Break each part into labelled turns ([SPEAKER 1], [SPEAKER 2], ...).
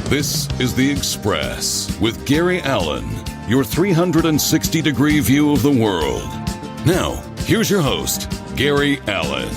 [SPEAKER 1] This is The Express with Gary Allen, your 360-degree view of the world. Now, here's your host, Gary Allen.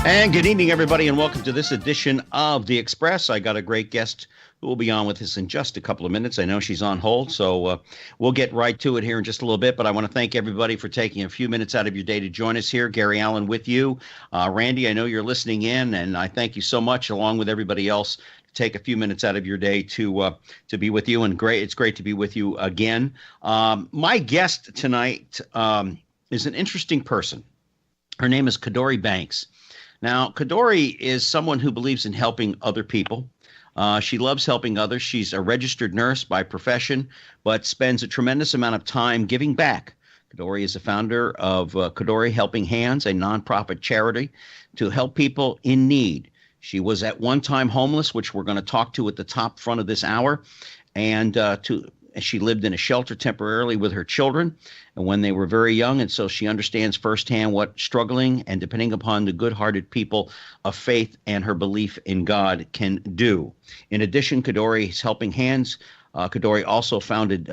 [SPEAKER 2] And good evening, everybody, and welcome to this edition of The Express. I got a great guest who will be on with us in just a couple of minutes. I know she's on hold, so we'll get right to it here in just a little bit. But I want to thank everybody for taking a few minutes out of your day to join us here. Gary Allen with you. Randy, I know you're listening in, and I thank you so much, along with everybody else, to take a few minutes out of your day to be with you. And it's great to be with you again. My guest tonight is an interesting person. Her name is CaDori Banks. Now, CaDori is someone who believes in helping other people. She loves helping others. She's a registered nurse by profession, but spends a tremendous amount of time giving back. CaDori is the founder of CaDori Helping Hands, a nonprofit charity to help people in need. She was at one time homeless, which we're going to talk to at the top front of this hour, and she lived in a shelter temporarily with her children and when they were very young. And so she understands firsthand what struggling and depending upon the good-hearted people of faith and her belief in God can do. In addition, CaDori's Helping Hands. CaDori also founded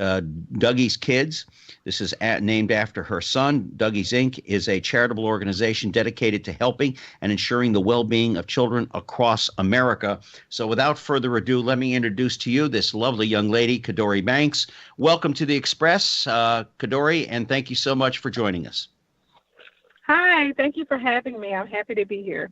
[SPEAKER 2] Dougie's Kids. This is named after her son. Dougie's Inc. is a charitable organization dedicated to helping and ensuring the well-being of children across America. So without further ado, let me introduce to you this lovely young lady, CaDori Banks. Welcome to The Express, CaDori, and thank you so much for joining us.
[SPEAKER 3] Hi, thank you for having me. I'm happy to be here.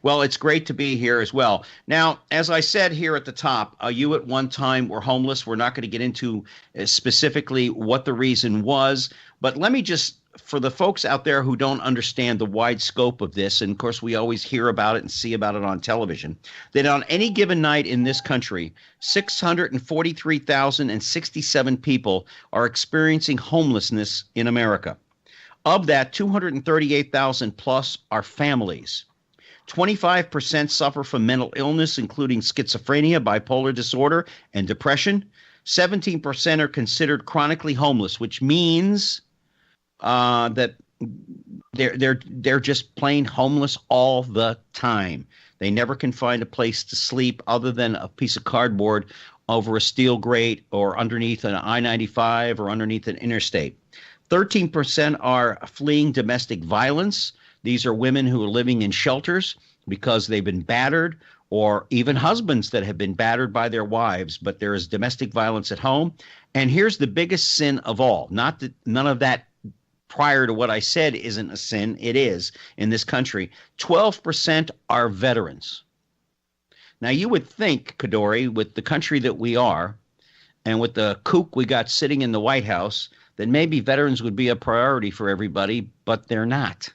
[SPEAKER 2] Well, it's great to be here as well. Now, as I said here at the top, you at one time were homeless. We're not going to get into specifically what the reason was, but let me just, for the folks out there who don't understand the wide scope of this, and of course we always hear about it and see about it on television, that on any given night in this country, 643,067 people are experiencing homelessness in America. Of that, 238,000 plus are families. 25% suffer from mental illness, including schizophrenia, bipolar disorder, and depression. 17% are considered chronically homeless, which means that they're just plain homeless all the time. They never can find a place to sleep other than a piece of cardboard over a steel grate or underneath an I-95 or underneath an interstate. 13% are fleeing domestic violence. These are women who are living in shelters because they've been battered, or even husbands that have been battered by their wives, but there is domestic violence at home. And here's the biggest sin of all. Not that none of that prior to what I said isn't a sin. It is in this country. 12% are veterans. Now, you would think, CaDori, with the country that we are and with the kook we got sitting in the White House, that maybe veterans would be a priority for everybody, but they're not.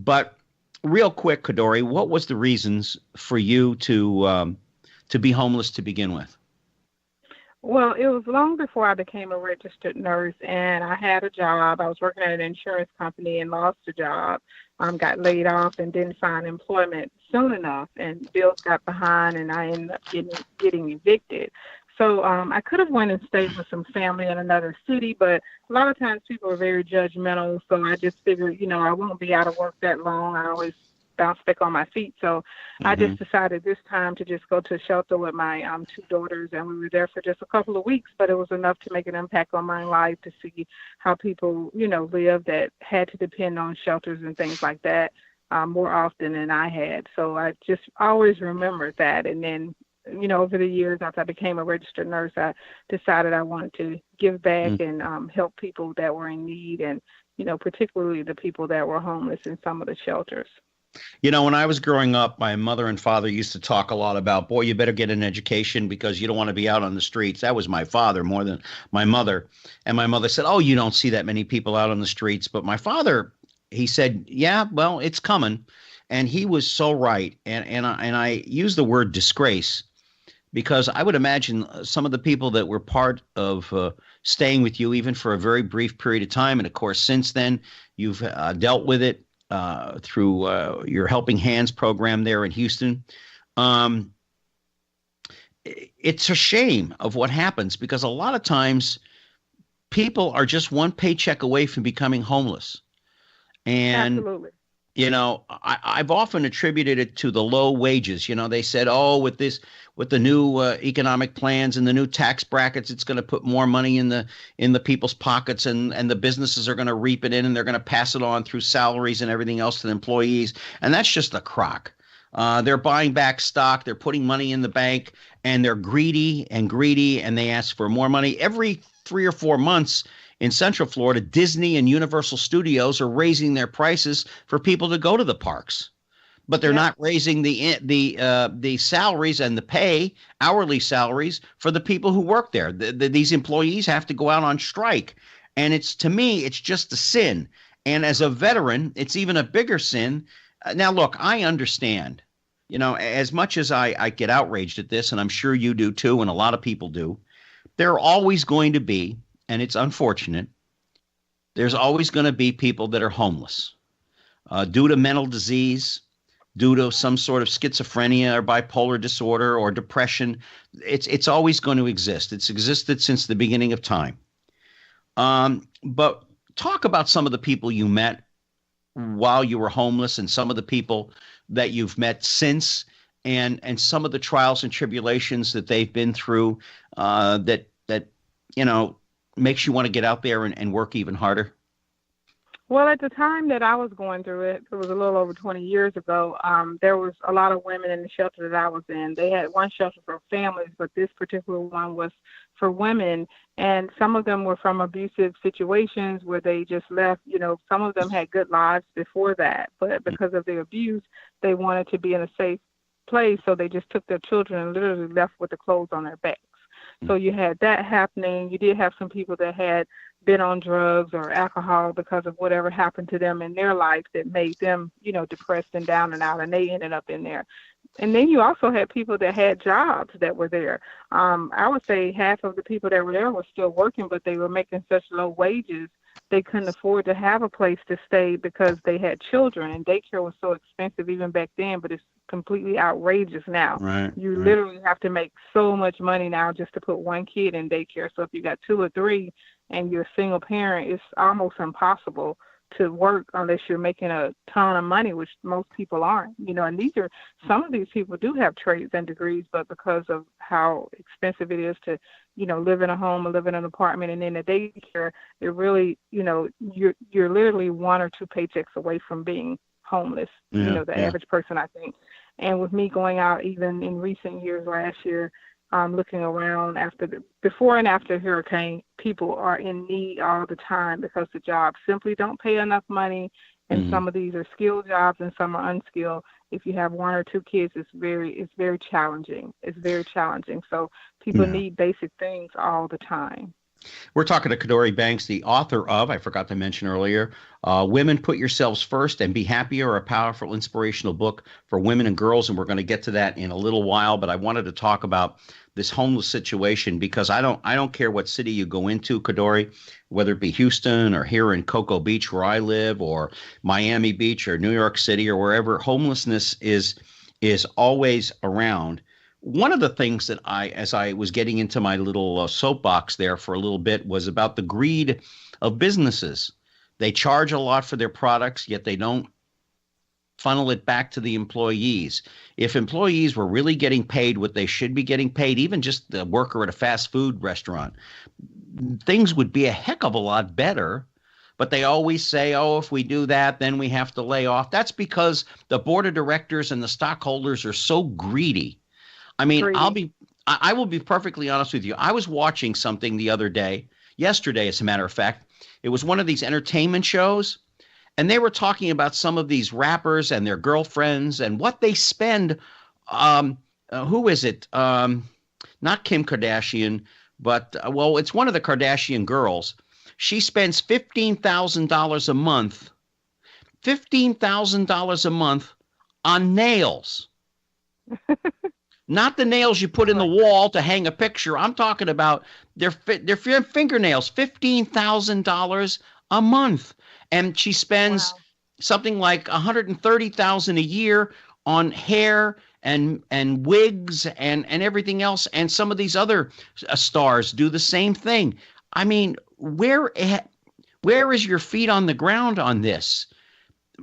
[SPEAKER 2] But real quick, CaDori, what was the reasons for you to be homeless to begin with?
[SPEAKER 3] Well, it was long before I became a registered nurse, and I had a job. I was working at an insurance company and lost the job, got laid off and didn't find employment soon enough, and bills got behind, and I ended up getting evicted. So I could have went and stayed with some family in another city, but a lot of times people are very judgmental. So I just figured, I won't be out of work that long. I always bounce back on my feet. So I just decided this time to just go to a shelter with my two daughters, and we were there for just a couple of weeks, but it was enough to make an impact on my life to see how people, live that had to depend on shelters and things like that more often than I had. So I just always remembered that. And then over the years, after I became a registered nurse, I decided I wanted to give back and help people that were in need, and, particularly the people that were homeless in some of the shelters.
[SPEAKER 2] When I was growing up, my mother and father used to talk a lot about, boy, you better get an education because you don't want to be out on the streets. That was my father more than my mother. And my mother said, oh, you don't see that many people out on the streets. But my father, he said, yeah, well, it's coming. And he was so right. And I use the word disgrace, because I would imagine some of the people that were part of staying with you, even for a very brief period of time, and of course, since then, you've dealt with it through your Helping Hands program there in Houston. It's a shame of what happens, because a lot of times people are just one paycheck away from becoming homeless. And
[SPEAKER 3] Absolutely.
[SPEAKER 2] I've often attributed it to the low wages. They said, oh, with the new economic plans and the new tax brackets, it's going to put more money in the people's pockets, and the businesses are going to reap it in, and they're going to pass it on through salaries and everything else to the employees. And that's just a crock. They're buying back stock. They're putting money in the bank, and they're greedy, and they ask for more money. Every 3 or 4 months in Central Florida, Disney and Universal Studios are raising their prices for people to go to the parks, but they're not raising the salaries and the pay, hourly salaries for the people who work there. These employees have to go out on strike, and to me, it's just a sin. And as a veteran, it's even a bigger sin. Now, look, I understand, as much as I get outraged at this, and I'm sure you do too, and a lot of people do, there are always going to be, and it's unfortunate, there's always going to be people that are homeless due to mental disease, due to some sort of schizophrenia or bipolar disorder or depression. It's always going to exist. It's existed since the beginning of time. But talk about some of the people you met while you were homeless, and some of the people that you've met since, and some of the trials and tribulations that they've been through that makes you want to get out there and work even harder?
[SPEAKER 3] Well, at the time that I was going through it, it was a little over 20 years ago, there was a lot of women in the shelter that I was in. They had one shelter for families, but this particular one was for women. And some of them were from abusive situations where they just left. Some of them had good lives before that, but because of the abuse, they wanted to be in a safe place. So they just took their children and literally left with the clothes on their backs. So you had that happening. You did have some people that had been on drugs or alcohol because of whatever happened to them in their life that made them, depressed and down and out, and they ended up in there. And then you also had people that had jobs that were there. I would say half of the people that were there were still working, but they were making such low wages they couldn't afford to have a place to stay because they had children, and daycare was so expensive even back then, but it's completely outrageous now.
[SPEAKER 2] Right.
[SPEAKER 3] You literally have to make so much money now just to put one kid in daycare. So if you got 2 or 3 and you're a single parent, it's almost impossible to work unless you're making a ton of money, which most people aren't. And some of these people do have trades and degrees, but because of how expensive it is to, live in a home or live in an apartment and in a daycare, it really, you're literally 1 or 2 paychecks away from being homeless, average person, I think. And with me going out even in recent years, last year, looking around before and after hurricane, people are in need all the time because the jobs simply don't pay enough money. And some of these are skilled jobs and some are unskilled. If you have 1 or 2 kids, it's very challenging. It's very challenging. So people need basic things all the time.
[SPEAKER 2] We're talking to CaDori Banks, the author of, I forgot to mention earlier, Women Put Yourselves First and Be Happier, a powerful inspirational book for women and girls. And we're going to get to that in a little while. But I wanted to talk about this homeless situation because I don't care what city you go into, CaDori, whether it be Houston or here in Cocoa Beach where I live, or Miami Beach or New York City or wherever, homelessness is always around. One of the things that as I was getting into my little soapbox there for a little bit, was about the greed of businesses. They charge a lot for their products, yet they don't funnel it back to the employees. If employees were really getting paid what they should be getting paid, even just the worker at a fast food restaurant, things would be a heck of a lot better. But they always say, oh, if we do that, then we have to lay off. That's because the board of directors and the stockholders are so greedy. I mean, I will be perfectly honest with you. I was watching something the other day, yesterday, as a matter of fact. It was one of these entertainment shows, and they were talking about some of these rappers and their girlfriends and what they spend. Who is it? Not Kim Kardashian, but, it's one of the Kardashian girls. She spends $15,000 a month, $15,000 a month on nails. Not the nails you put in the wall to hang a picture. I'm talking about their fingernails, $15,000 a month. And she spends something like $130,000 a year on hair and wigs and everything else. And some of these other stars do the same thing. I mean, where is your feet on the ground on this?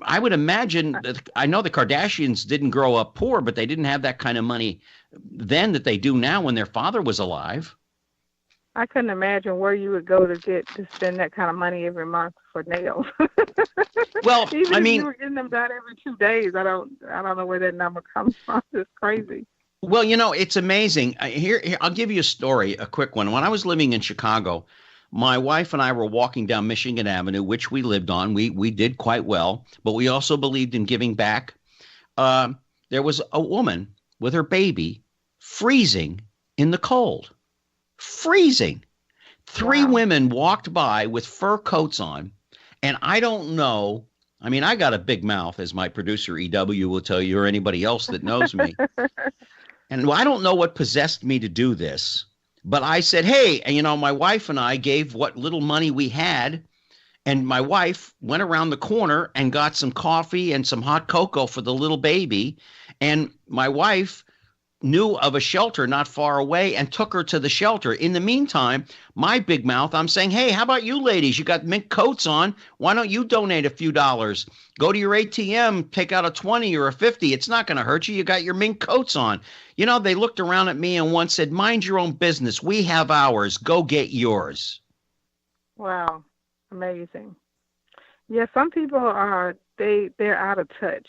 [SPEAKER 2] I would imagine that I know the Kardashians didn't grow up poor, but they didn't have that kind of money then that they do now when their father was alive.
[SPEAKER 3] I couldn't imagine where you would go to spend that kind of money every month for nails.
[SPEAKER 2] Well,
[SPEAKER 3] Even
[SPEAKER 2] I
[SPEAKER 3] if
[SPEAKER 2] mean,
[SPEAKER 3] you were getting them done every 2 days, I don't know where that number comes from. It's crazy.
[SPEAKER 2] well, it's amazing. Here, I'll give you a story, a quick one. When I was living in Chicago, my wife and I were walking down Michigan Avenue, which we lived on. We did quite well, but we also believed in giving back. There was a woman with her baby freezing in the cold. Freezing. Three
[SPEAKER 3] Wow.
[SPEAKER 2] women walked by with fur coats on, and I don't know. I mean, I got a big mouth, as my producer EW will tell you, or anybody else that knows me. And I don't know what possessed me to do this, but I said, hey, and my wife and I gave what little money we had, and my wife went around the corner and got some coffee and some hot cocoa for the little baby, and my wife knew of a shelter not far away and took her to the shelter. In the meantime, my big mouth, I'm saying, hey, how about you ladies? You got mink coats on. Why don't you donate a few dollars? Go to your ATM, take out a 20 or a 50. It's not going to hurt you. You got your mink coats on. They looked around at me and one said, mind your own business. We have ours. Go get yours.
[SPEAKER 3] Wow. Amazing. Yeah, some people are they're out of touch,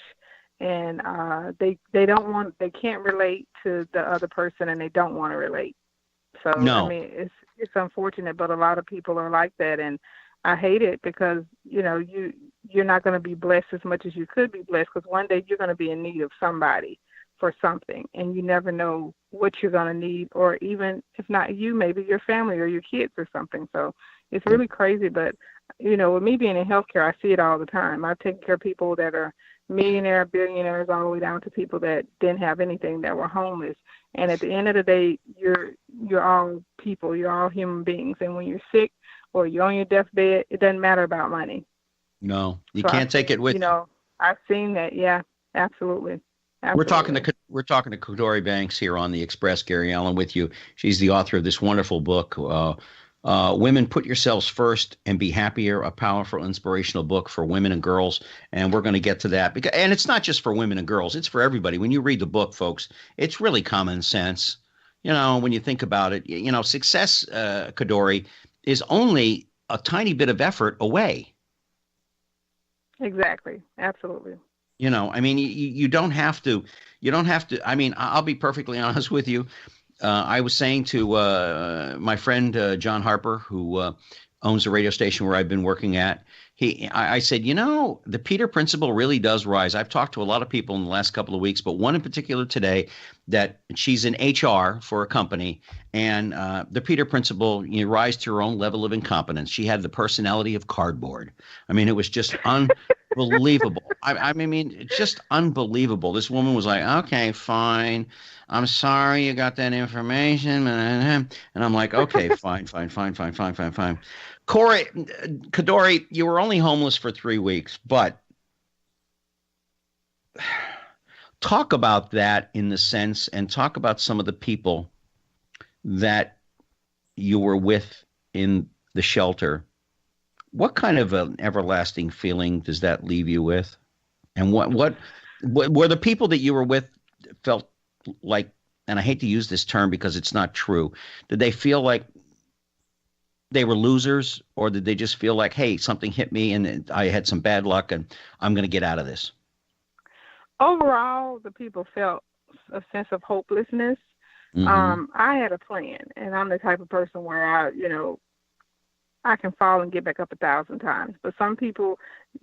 [SPEAKER 3] and they can't relate to the other person, and they don't want to relate. So
[SPEAKER 2] No.
[SPEAKER 3] I mean, it's unfortunate, but a lot of people are like that, and I hate it because you're not going to be blessed as much as you could be blessed, because one day you're going to be in need of somebody for something, and you never know what you're going to need, or even if not you, maybe your family or your kids or something. So it's really crazy, but with me being in healthcare, I see it all the time. I've taken care of people that are millionaire, billionaires, all the way down to people that didn't have anything, that were homeless. And at the end of the day, you're all people, you're all human beings. And when you're sick or you're on your deathbed, it doesn't matter about money.
[SPEAKER 2] No, you
[SPEAKER 3] So
[SPEAKER 2] can't take it with you.
[SPEAKER 3] I've seen that. Yeah, absolutely.
[SPEAKER 2] We're talking to CaDori Banks here on the Express. Gary Allen with you. She's the author of this wonderful book, Women Put Yourselves First and Be Happier, a powerful, inspirational book for women and girls. And we're going to get to that. And it's not just for women and girls. It's for everybody. When you read the book, folks, it's really common sense. When you think about it, success, CaDori, is only a tiny bit of effort away.
[SPEAKER 3] Exactly. Absolutely.
[SPEAKER 2] I mean, you don't have to. I mean, I'll be perfectly honest with you. I was saying to my friend John Harper, who owns the radio station where I've been working at, I said, the Peter Principle really does rise. I've talked to a lot of people in the last couple of weeks, but one in particular today, that she's in HR for a company, and the Peter Principle, you rise to your own level of incompetence. She had the personality of cardboard. I mean, it was just unbelievable. I mean, it's just unbelievable. This woman was like, okay, fine. I'm sorry you got that information. And I'm like, okay, fine. CaDori, you were only homeless for 3 weeks, but talk about that in the sense, and talk about some of the people that you were with in the shelter. What kind of an everlasting feeling does that leave you with? And what were the people that you were with felt like, and I hate to use this term because it's not true, did they feel like they were losers, or did they just feel like, hey, something hit me and I had some bad luck and I'm going to get out of this?
[SPEAKER 3] Overall, the people felt a sense of hopelessness.
[SPEAKER 2] Mm-hmm.
[SPEAKER 3] I had a plan, and I'm the type of person where I can fall and get back up 1,000 times. But some people,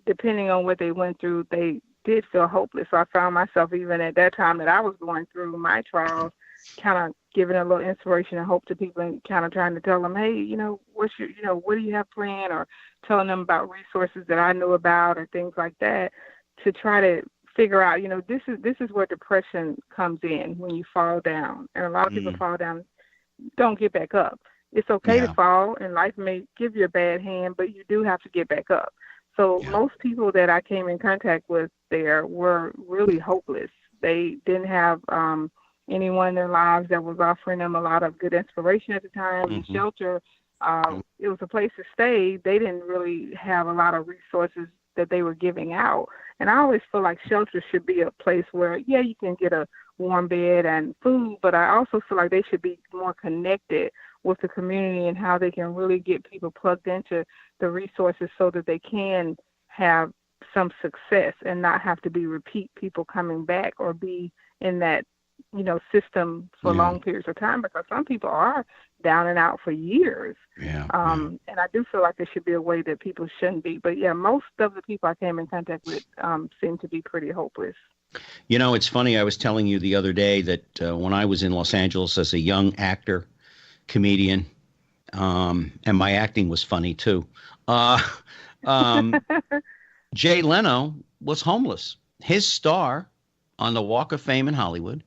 [SPEAKER 3] depending on what they went through, they did feel hopeless. So I found myself, even at that time that I was going through my trials, kind of giving a little inspiration and hope to people, and kind of trying to tell them, hey, what do you have planned, or telling them about resources that I knew about or things like that, to try to figure out, this is where depression comes in, when you fall down. And a lot of people fall down, don't get back up. It's okay to fall, and life may give you a bad hand, but you do have to get back up. So most people that I came in contact with there were really hopeless. They didn't have anyone in their lives that was offering them a lot of good inspiration at the time.
[SPEAKER 2] Mm-hmm.
[SPEAKER 3] The shelter, it was a place to stay. They didn't really have a lot of resources that they were giving out. And I always feel like shelters should be a place where, yeah, you can get a warm bed and food, but I also feel like they should be more connected with the community and how they can really get people plugged into the resources so that they can have some success and not have to be repeat people coming back or be in that, system for long periods of time, because some people are down and out for years. And I do feel like there should be a way that people shouldn't be. But yeah, most of the people I came in contact with seem to be pretty hopeless.
[SPEAKER 2] It's funny. I was telling you the other day that when I was in Los Angeles as a young actor, comedian, and my acting was funny too. Jay Leno was homeless. His star on the Walk of Fame in Hollywood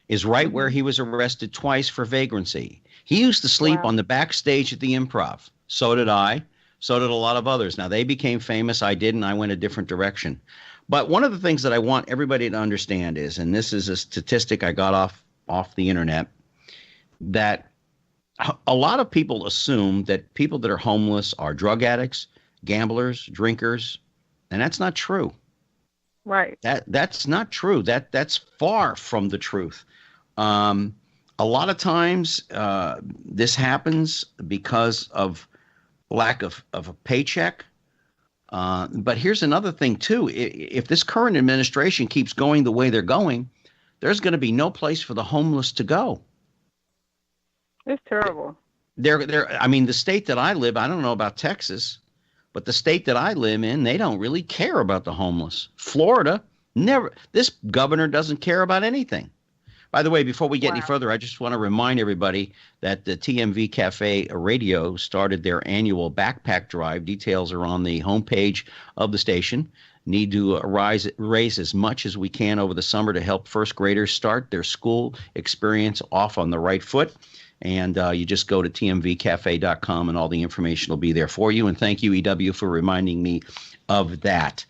[SPEAKER 2] is right where he was arrested twice for vagrancy. He used to sleep on the backstage at the Improv. So did I. So did a lot of others. Now, they became famous. I didn't. I went a different direction. But one of the things that I want everybody to understand is, and this is a statistic I got off the internet, that a lot of people assume that people that are homeless are drug addicts, gamblers, drinkers, and that's not true.
[SPEAKER 3] Right.
[SPEAKER 2] That's not true. That's far from the truth. A lot of times this happens because of lack of a paycheck. But here's another thing, too. If this current administration keeps going the way they're going, there's going to be no place for the homeless to go.
[SPEAKER 3] It's terrible.
[SPEAKER 2] The state that I live, I don't know about Texas, but the state that I live in, they don't really care about the homeless. Florida, never. This governor doesn't care about anything. By the way, before we get any further, I just want to remind everybody that the TMV Cafe Radio started their annual backpack drive. Details are on the homepage of the station. Need to raise as much as we can over the summer to help first graders start their school experience off on the right foot. And you just go to tmvcafe.com and all the information will be there for you. And thank you, EW, for reminding me of that.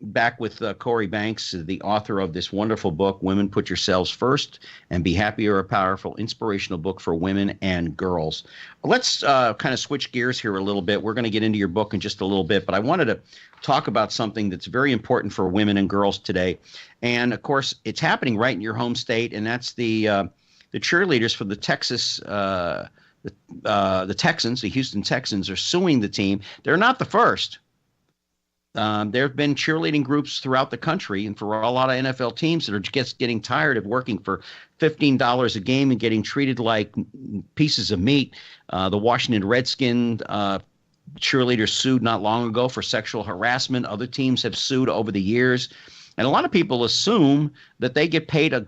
[SPEAKER 2] Back with CaDori Banks, the author of this wonderful book, Women Put Yourselves First and Be Happier, a powerful, inspirational book for women and girls. Let's kind of switch gears here a little bit. We're going to get into your book in just a little bit, but I wanted to talk about something that's very important for women and girls today. And, of course, it's happening right in your home state, and that's the cheerleaders for the Texas the Texans, the Houston Texans, are suing the team. They're not the first. There have been cheerleading groups throughout the country, and for a lot of NFL teams that are just getting tired of working for $15 a game and getting treated like pieces of meat. The Washington Redskins cheerleaders sued not long ago for sexual harassment. Other teams have sued over the years. And a lot of people assume that they get paid a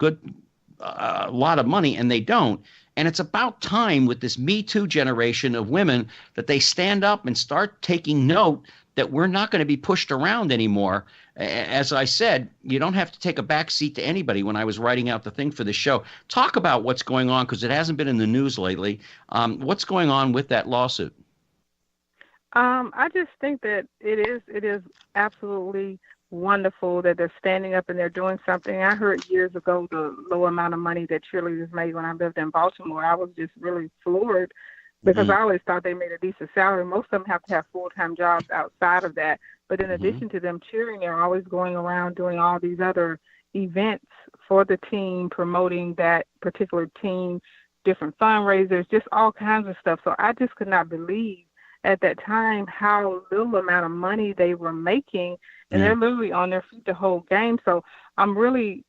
[SPEAKER 2] lot of money, and they don't. And it's about time with this Me Too generation of women that they stand up and start taking note that we're not going to be pushed around anymore. As I said, you don't have to take a back seat to anybody. When I was writing out the thing for this show, talk about what's going on, because it hasn't been in the news lately. What's going on with that lawsuit?
[SPEAKER 3] I just think that it is absolutely wonderful that they're standing up and they're doing something. I heard years ago the low amount of money that cheerleaders made when I lived in Baltimore. I was just really floored, because I always thought they made a decent salary. Most of them have to have full-time jobs outside of that. But in addition to them cheering, they're always going around doing all these other events for the team, promoting that particular team, different fundraisers, just all kinds of stuff. So I just could not believe at that time how little amount of money they were making, and they're literally on their feet the whole game. So I'm really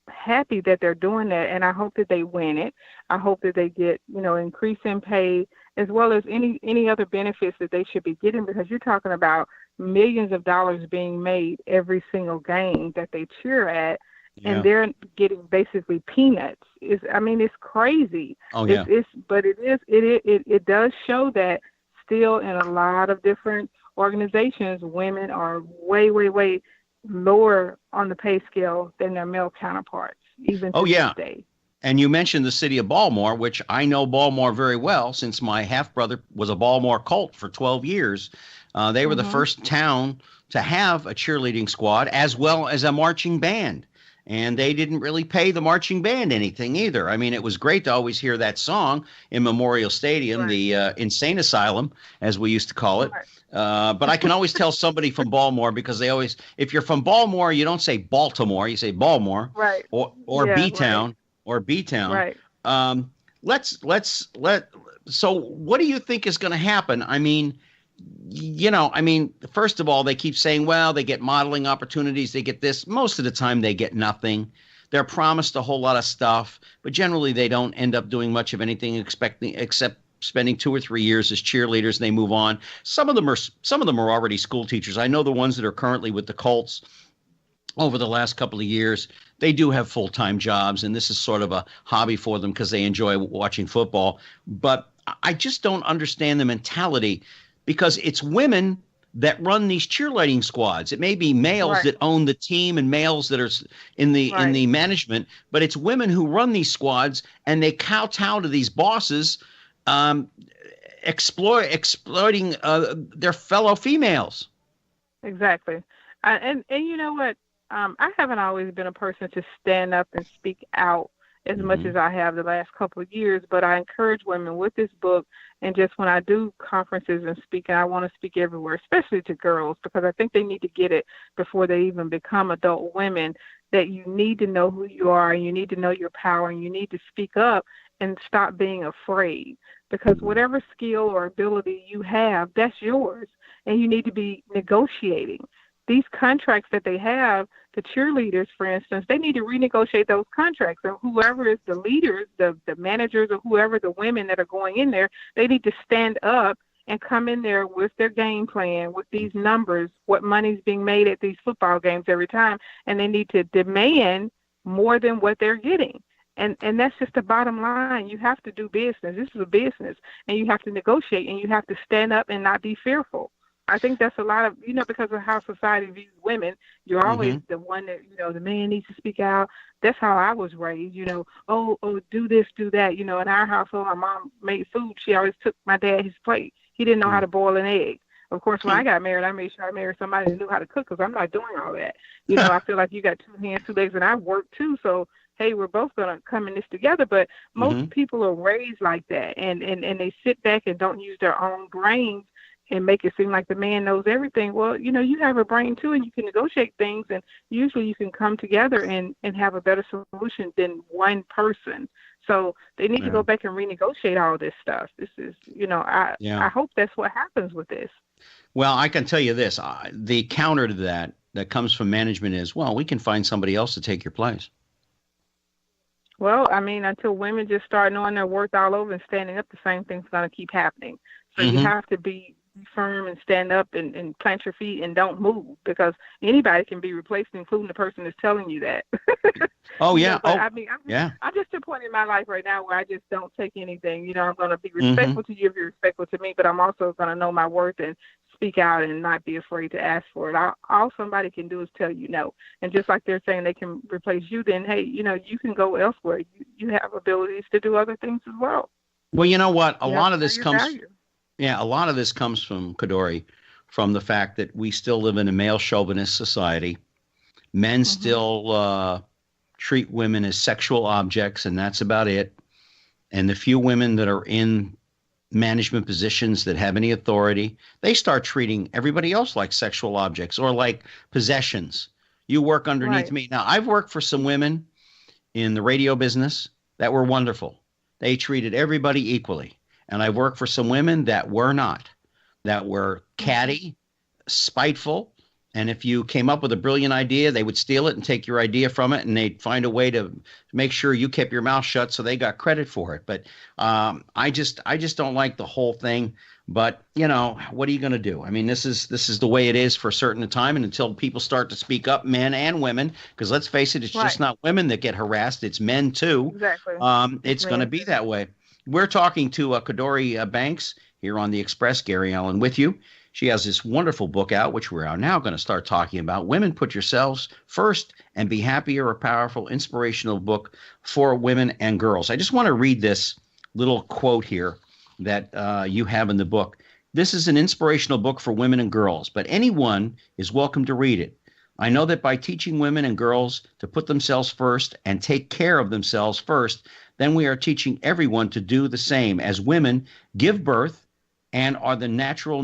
[SPEAKER 3] happy that they're doing that, and I hope that they win it. I hope that they get, increase in pay, as well as any other benefits that they should be getting, because you're talking about millions of dollars being made every single game that they cheer at, and they're getting basically peanuts. It's crazy.
[SPEAKER 2] Oh yeah.
[SPEAKER 3] It does show that still in a lot of different organizations, women are way, way, way lower on the pay scale than their male counterparts, even to this day.
[SPEAKER 2] And you mentioned the city of Baltimore, which I know Baltimore very well, since my half-brother was a Baltimore Colt for 12 years. They were the first town to have a cheerleading squad as well as a marching band. And they didn't really pay the marching band anything either. I mean, it was great to always hear that song in Memorial Stadium,
[SPEAKER 3] Right.
[SPEAKER 2] the insane asylum, as we used to call it.
[SPEAKER 3] Right.
[SPEAKER 2] But I can always tell somebody from Baltimore, because they always, if you're from Baltimore, you don't say Baltimore, you say Baltimore,
[SPEAKER 3] Right.
[SPEAKER 2] or
[SPEAKER 3] Yeah,
[SPEAKER 2] B-town,
[SPEAKER 3] right.
[SPEAKER 2] or B-town.
[SPEAKER 3] Right.
[SPEAKER 2] Um, so what do you think is going to happen? I mean, first of all, they keep saying, well, they get modeling opportunities, they get this. Most of the time they get nothing. They're promised a whole lot of stuff, but generally they don't end up doing much of anything except spending 2 or 3 years as cheerleaders, and they move on. Some of them are already school teachers. I know the ones that are currently with the Colts over the last couple of years, they do have full-time jobs, and this is sort of a hobby for them because they enjoy watching football. But I just don't understand the mentality, because it's women that run these cheerleading squads. It may be males that own the team and males that are in the management, but it's women who run these squads, and they kowtow to these bosses, exploiting their fellow females.
[SPEAKER 3] Exactly. And you know what? I haven't always been a person to stand up and speak out as much as I have the last couple of years, but I encourage women with this book, and just when I do conferences and speak, and I want to speak everywhere, especially to girls, because I think they need to get it before they even become adult women, that you need to know who you are, and you need to know your power, and you need to speak up and stop being afraid, because whatever skill or ability you have, that's yours, and you need to be negotiating. These contracts that they have, the cheerleaders, for instance, they need to renegotiate those contracts. And whoever is the leaders, the managers, or whoever the women that are going in there, they need to stand up and come in there with their game plan, with these numbers, what money's being made at these football games every time, and they need to demand more than what they're getting. And that's just the bottom line. You have to do business. This is a business, and you have to negotiate, and you have to stand up and not be fearful. I think that's a lot of, because of how society views women. You're always the one that, the man needs to speak out. That's how I was raised, oh, do this, do that. In our household, my mom made food. She always took my dad his plate. He didn't know how to boil an egg. Of course, when I got married, I made sure I married somebody that knew how to cook, because I'm not doing all that. I feel like you got 2 hands, 2 legs, and I work too. So, hey, we're both going to come in this together. But most people are raised like that, and they sit back and don't use their own brains and make it seem like the man knows everything. Well, you have a brain too, and you can negotiate things, and usually you can come together and have a better solution than one person. So they need to go back and renegotiate all this stuff. This is, I hope that's what happens with this.
[SPEAKER 2] Well, I can tell you this, the counter to that comes from management is, well, we can find somebody else to take your place.
[SPEAKER 3] Well, I mean, until women just start knowing their worth all over and standing up, the same thing's going to keep happening. So you have to be firm and stand up and plant your feet and don't move, because anybody can be replaced, including the person that's telling you that.
[SPEAKER 2] Oh, yeah.
[SPEAKER 3] I mean, I'm just at a point in my life right now where I just don't take anything. I'm going to be respectful to you if you're respectful to me, but I'm also going to know my worth and speak out and not be afraid to ask for it. All somebody can do is tell you no. And just like they're saying they can replace you, then, hey, you can go elsewhere. You have abilities to do other things as well.
[SPEAKER 2] Well, you know what? A lot of this comes from, CaDori, from the fact that we still live in a male chauvinist society. Men still treat women as sexual objects, and that's about it. And the few women that are in management positions that have any authority, they start treating everybody else like sexual objects or like possessions. You work underneath me. Now, I've worked for some women in the radio business that were wonderful. They treated everybody equally. And I've worked for some women that were not, that were catty, spiteful. And if you came up with a brilliant idea, they would steal it and take your idea from it, and they'd find a way to make sure you kept your mouth shut so they got credit for it. But I just don't like the whole thing. But, what are you going to do? I mean, this is the way it is for a certain time, and until people start to speak up, men and women, because let's face it, it's just not women that get harassed. It's men, too.
[SPEAKER 3] Exactly.
[SPEAKER 2] It's going to be that way. We're talking to CaDori Banks here on The Express. Gary Allen with you. She has this wonderful book out, which we're now going to start talking about. Women, Put Yourselves First and Be Happier, a powerful, inspirational book for women and girls. I just want to read this little quote here that you have in the book. This is an inspirational book for women and girls, but anyone is welcome to read it. I know that by teaching women and girls to put themselves first and take care of themselves first, then we are teaching everyone to do the same as women give birth and are the natural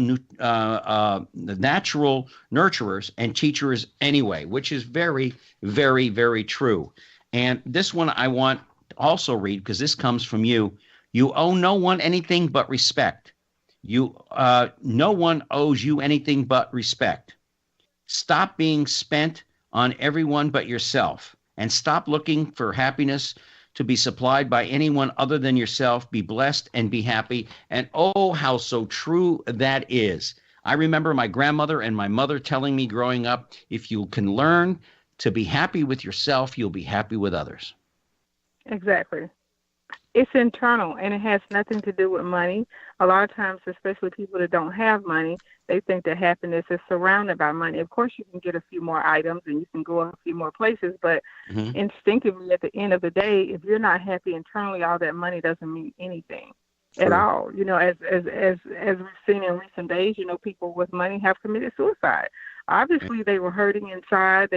[SPEAKER 2] nurturers and teachers anyway, which is very, very, very true. And this one I want to also read because this comes from you. You owe no one anything but respect. No one owes you anything but respect. Stop being spent on everyone but yourself, and stop looking for happiness to be supplied by anyone other than yourself. Be blessed and be happy. And oh, how so true that is. I remember my grandmother and my mother telling me growing up, if you can learn to be happy with yourself, you'll be happy with others.
[SPEAKER 3] Exactly. It's internal, and it has nothing to do with money. A lot of times, especially people that don't have money, they think that happiness is surrounded by money. Of course, you can get a few more items and you can go a few more places, but instinctively, at the end of the day, if you're not happy internally, all that money doesn't mean anything at all. You know, as we've seen in recent days, you know, people with money have committed suicide. Obviously, they were hurting inside.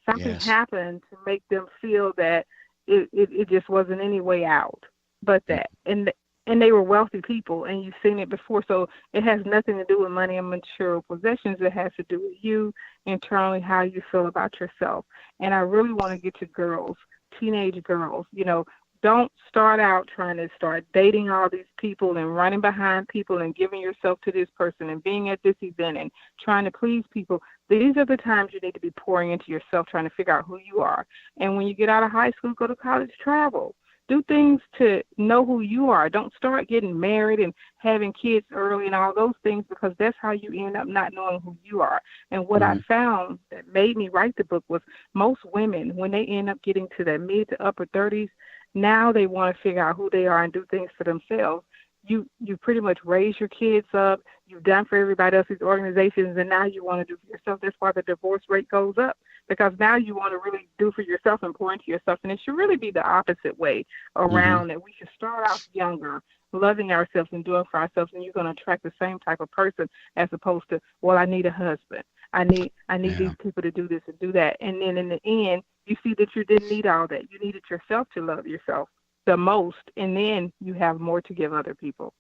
[SPEAKER 3] Something happened to make them feel that it just wasn't any way out but that. And they were wealthy people, and you've seen it before. So it has nothing to do with money and material possessions. It has to do with you internally, how you feel about yourself. And I really want to get to girls, teenage girls. You know, don't start out trying to start dating all these people and running behind people and giving yourself to this person and being at this event and trying to please people. These are the times you need to be pouring into yourself, trying to figure out who you are. And when you get out of high school, go to college, travel. Do things to know who you are. Don't start getting married and having kids early and all those things, because that's how you end up not knowing who you are. And what I found that made me write the book was most women, when they end up getting to their mid to upper 30s, now they want to figure out who they are and do things for themselves. You pretty much raise your kids up. You've done for everybody else, these organizations, and now you want to do for yourself. That's why the divorce rate goes up, because now you want to really do for yourself and pour into yourself. And it should really be the opposite way around, that we should start out younger, loving ourselves and doing for ourselves, and you're going to attract the same type of person, as opposed to, well, I need a husband. I need these people to do this and do that. And then in the end, you see that you didn't need all that. You needed yourself to love yourself the most, and then you have more to give other people.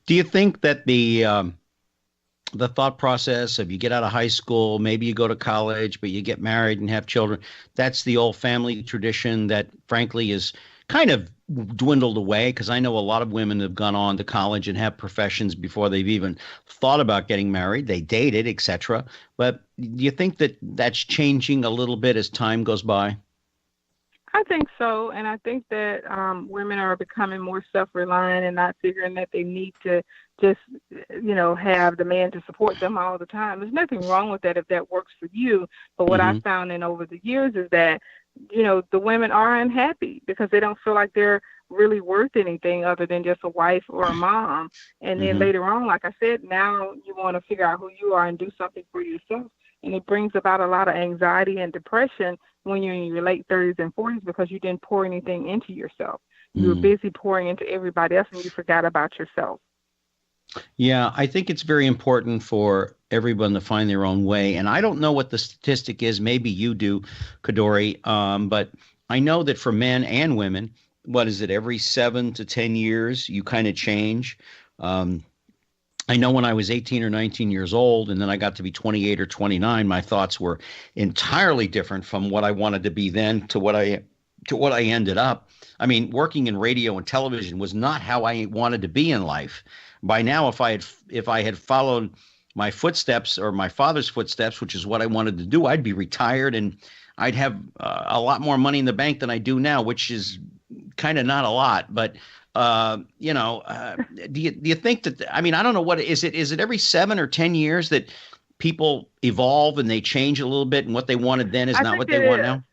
[SPEAKER 2] Do you think that the thought process of you get out of high school, maybe you go to college, but you get married and have children, that's the old family tradition that frankly is kind of dwindled away? Because I know a lot of women have gone on to college and have professions before they've even thought about getting married. They dated, etc. But do you think that that's changing a little bit as time goes by?
[SPEAKER 3] I think so, and I think that women are becoming more self-reliant and not figuring that they need to just, have the man to support them all the time. There's nothing wrong with that if that works for you. But what I found in over the years is that, the women are unhappy because they don't feel like they're really worth anything other than just a wife or a mom. And then later on, like I said, now you want to figure out who you are and do something for yourself. And it brings about a lot of anxiety and depression when you're in your late 30s and 40s because you didn't pour anything into yourself. You were busy pouring into everybody else and you forgot about yourself.
[SPEAKER 2] Yeah, I think it's very important for everyone to find their own way. And I don't know what the statistic is. Maybe you do, CaDori. But I know that for men and women, what is it, every 7 to 10 years, you kind of change. I know when I was 18 or 19 years old, and then I got to be 28 or 29, my thoughts were entirely different from what I wanted to be then to what I ended up. I mean, working in radio and television was not how I wanted to be in life. By now, if I had followed my footsteps or my father's footsteps, which is what I wanted to do, I'd be retired and I'd have a lot more money in the bank than I do now, which is kind of not a lot, but do you think that, I mean, I don't know what is it every 7 or 10 years that people evolve and they change a little bit and what they wanted then is not what they want now?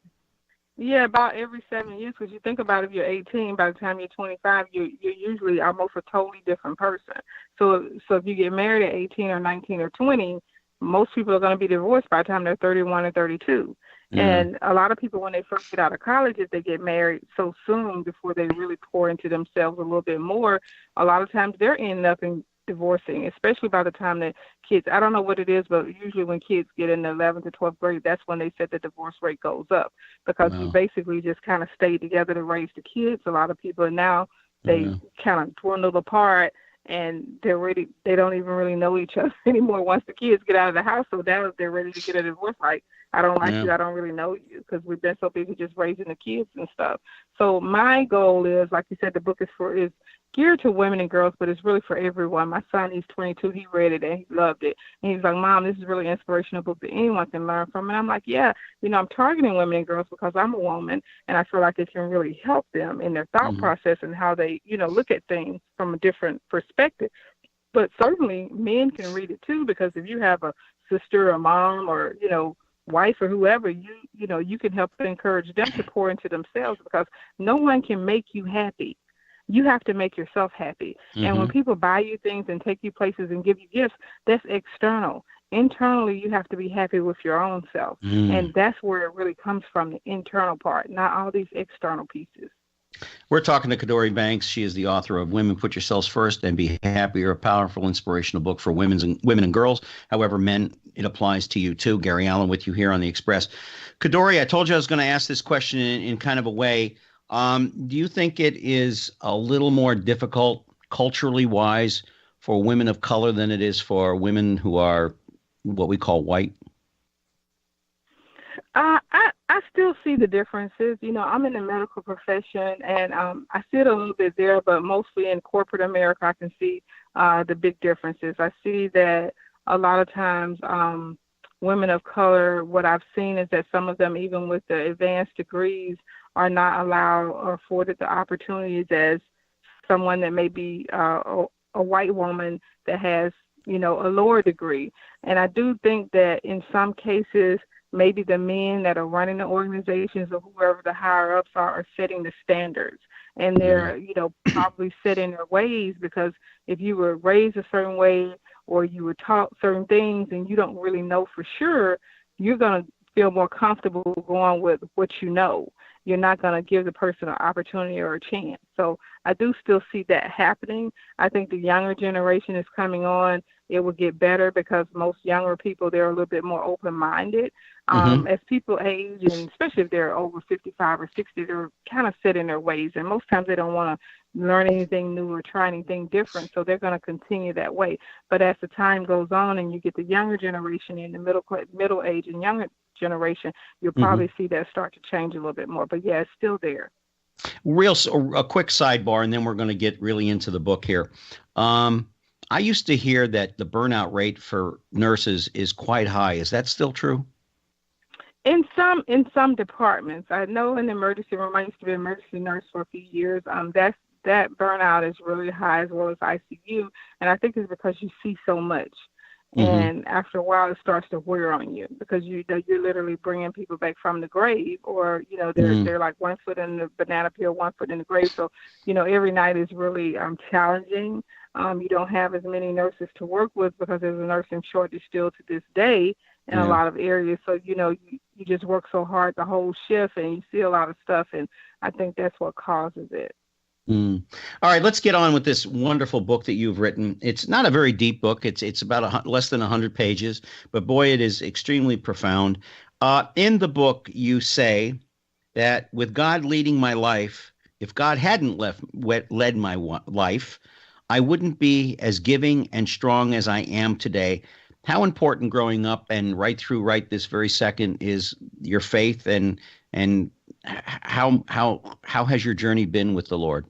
[SPEAKER 3] Yeah, about every 7 years, because you think about if you're 18, by the time you're 25, you're usually almost a totally different person. So if you get married at 18 or 19 or 20, most people are going to be divorced by the time they're 31 or 32. And a lot of people, when they first get out of college, if they get married so soon before they really pour into themselves a little bit more, a lot of times they're ending up in divorcing, especially by the time that kids, I don't know what it is, but usually when kids get in the 11th to 12th grade, that's when they said the divorce rate goes up, because we
[SPEAKER 2] Wow.
[SPEAKER 3] basically just kind of stayed together to raise the kids. A lot of people, and now they
[SPEAKER 2] Yeah.
[SPEAKER 3] kind of dwindled apart, and they don't even really know each other anymore once the kids get out of the house. So now they're ready to get a divorce. Like, I don't like
[SPEAKER 2] Yeah.
[SPEAKER 3] you, I don't really know you, because we've been so busy just raising the kids and stuff. So my goal is, like you said, the book is geared to women and girls, but it's really for everyone. My son, he's 22, he read it and he loved it. And he's like, Mom, this is really an inspirational book that anyone can learn from. And I'm like, yeah, I'm targeting women and girls because I'm a woman, and I feel like it can really help them in their thought
[SPEAKER 2] Mhm.
[SPEAKER 3] process and how they, look at things from a different perspective. But certainly men can read it too, because if you have a sister or mom or, wife or whoever, you can help encourage them to pour into themselves, because no one can make you happy. You have to make yourself happy. And when
[SPEAKER 2] Mhm.
[SPEAKER 3] people buy you things and take you places and give you gifts, that's external. Internally, you have to be happy with your own self.
[SPEAKER 2] Mm.
[SPEAKER 3] And that's where it really comes from, the internal part, not all these external pieces.
[SPEAKER 2] We're talking to CaDori Banks. She is the author of Women Put Yourselves First and Be Happier, a powerful inspirational book for women and girls. However, men, it applies to you too. Gary Allen with you here on The Express. CaDori, I told you I was going to ask this question in kind of a way. Do you think it is a little more difficult culturally wise for women of color than it is for women who are what we call white?
[SPEAKER 3] I still see the differences. I'm in the medical profession, and I see it a little bit there, but mostly in corporate America, I can see the big differences. I see that a lot of times women of color, what I've seen is that some of them, even with the advanced degrees, are not allowed or afforded the opportunities as someone that may be a white woman that has, a lower degree. And I do think that in some cases, maybe the men that are running the organizations or whoever the higher ups are setting the standards. And they're, probably set in their ways, because if you were raised a certain way or you were taught certain things and you don't really know for sure, you're going to feel more comfortable going with what you know. You're not going to give the person an opportunity or a chance. So I do still see that happening. I think the younger generation is coming on. It will get better because most younger people, they're a little bit more open-minded.
[SPEAKER 2] Mm-hmm.
[SPEAKER 3] As people age, and especially if they're over 55 or 60, they're kind of set in their ways. And most times they don't want to learn anything new or try anything different. So they're going to continue that way. But as the time goes on and you get the younger generation in the middle age and younger generation, you'll
[SPEAKER 2] Mm-hmm.
[SPEAKER 3] probably see that start to change a little bit more. But yeah, it's still there.
[SPEAKER 2] A quick sidebar, and then we're going to get really into the book here. I used to hear that the burnout rate for nurses is quite high. Is that still true?
[SPEAKER 3] In some departments, I know in the emergency room, I used to be an emergency nurse for a few years. That burnout is really high, as well as ICU, and I think it's because you see so much.
[SPEAKER 2] Mm-hmm.
[SPEAKER 3] And after a while, it starts to wear on you, because you're literally bringing people back from the grave, or they're like 1 foot in the banana peel, 1 foot in the grave. So every night is really challenging. You don't have as many nurses to work with because there's a nursing shortage still to this day in a lot of areas. So you just work so hard the whole shift, and you see a lot of stuff, and I think that's what causes it.
[SPEAKER 2] Mm. All right, let's get on with this wonderful book that you've written. It's not a very deep book. It's about less than 100 pages, but boy, it is extremely profound. In the book, you say that with God leading my life, if God hadn't led my life, I wouldn't be as giving and strong as I am today. How important growing up and right this very second is your faith, and how has your journey been with the Lord?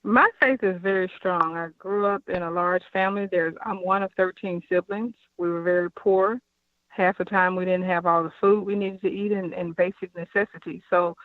[SPEAKER 3] My faith is very strong. I grew up in a large family. I'm one of 13 siblings. We were very poor. Half the time we didn't have all the food we needed to eat and basic necessities. So,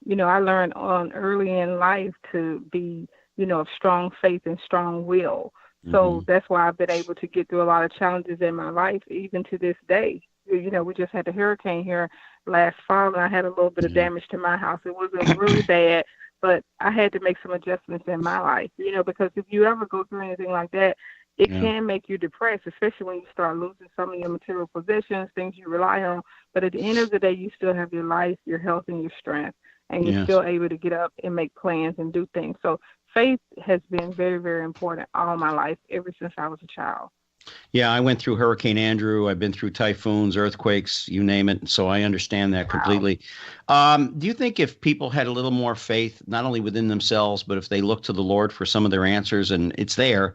[SPEAKER 3] I learned on early in life to be, of strong faith and strong will. So that's why I've been able to get through a lot of challenges in my life, even to this day. We just had a hurricane here last fall, and I had a little bit of damage to my house. It wasn't really bad, but I had to make some adjustments in my life, because if you ever go through anything like that, it can make you depressed, especially when you start losing some of your material possessions, things you rely on. But at the end of the day, you still have your life, your health, and your strength, and you're still able to get up and make plans and do things. So faith has been very, very important all my life, ever since I was a child.
[SPEAKER 2] Yeah, I went through Hurricane Andrew. I've been through typhoons, earthquakes, you name it. So I understand that completely. Do you think if people had a little more faith, not only within themselves, but if they look to the Lord for some of their answers, and it's there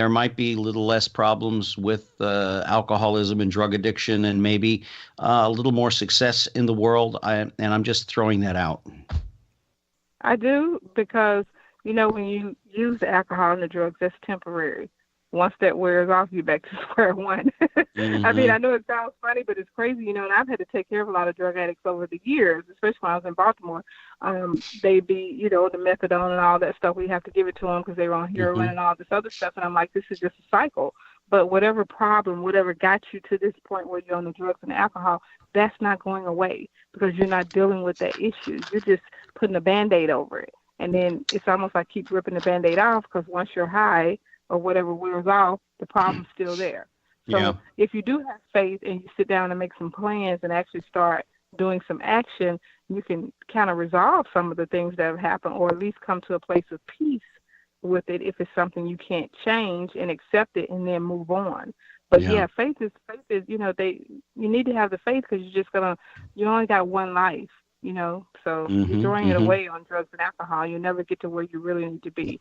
[SPEAKER 2] might be a little less problems with alcoholism and drug addiction, and maybe a little more success in the world? And I'm just throwing that out.
[SPEAKER 3] I do, because, when you use the alcohol and the drugs, that's temporary. Once that wears off, you're back to square one.
[SPEAKER 2] Mm-hmm.
[SPEAKER 3] I mean, I know it sounds funny, but it's crazy, and I've had to take care of a lot of drug addicts over the years, especially when I was in Baltimore. They be, the methadone and all that stuff, we have to give it to them because they were on heroin and all this other stuff. And I'm like, this is just a cycle. But whatever problem, whatever got you to this point where you're on the drugs and alcohol, that's not going away, because you're not dealing with that issue. You're just putting a Band-Aid over it. And then it's almost like keep ripping the Band-Aid off, because once you're high or whatever wears off, the problem's still there. So if you do have faith and you sit down and make some plans and actually start doing some action, you can kind of resolve some of the things that have happened, or at least come to a place of peace with it if it's something you can't change, and accept it and then move on. But faith is you need to have the faith, because you only got one life, so you're throwing it away on drugs and alcohol. You never get to where you really need to be.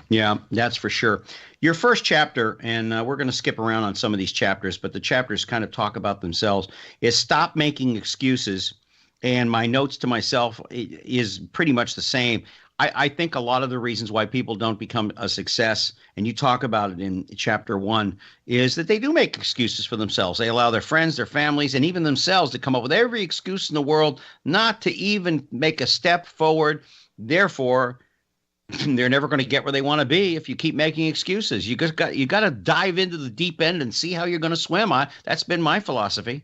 [SPEAKER 2] Yeah, that's for sure. Your first chapter, and we're going to skip around on some of these chapters, but the chapters kind of talk about themselves, is stop making excuses. And my notes to myself is pretty much the same. I think a lot of the reasons why people don't become a success, and you talk about it in chapter 1, is that they do make excuses for themselves. They allow their friends, their families, and even themselves to come up with every excuse in the world not to even make a step forward. Therefore, they're never going to get where they want to be if you keep making excuses. You got to dive into the deep end and see how you're going to swim. That's been my philosophy.